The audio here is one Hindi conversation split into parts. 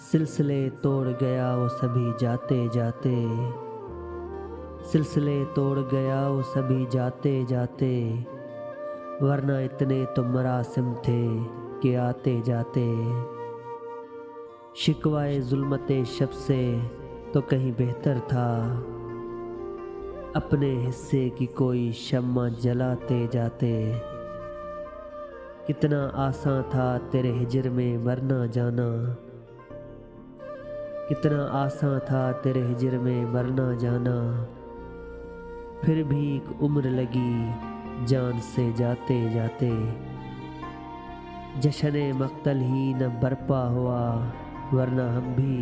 सिलसिले तोड़ गया वो सभी जाते जाते, सिलसिले तोड़ गया वो सभी जाते जाते, वरना इतने तो मरासिम थे कि आते जाते। शिकवाए जुल्मते शब से तो कहीं बेहतर था, अपने हिस्से की कोई शम्मा जलाते जाते। कितना आसान था तेरे हिजर में मरना जाना, कितना आसान था तेरे हिजर में मरना जाना, फिर भी एक उम्र लगी जान से जाते जाते। जश्न मक्तल ही न बरपा हुआ वरना हम भी,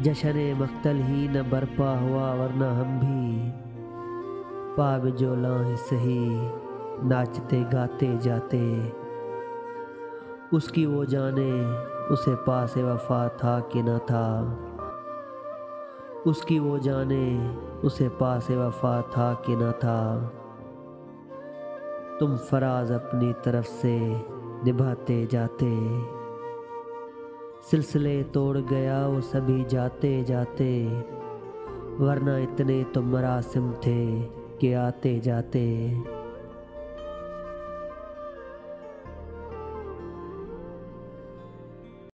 जश्न मक्तल ही न बरपा हुआ वरना हम भी, पाब जोला ही सही नाचते गाते जाते। उसकी वो जाने उसे पास वफा था कि न था, उसकी वो जाने उसे पास वफा था कि न था। तुम फराज अपनी तरफ से निभाते जाते, सिलसिले तोड़ गया वो सभी जाते जाते, वरना इतने तो मरासिम थे कि आते जाते।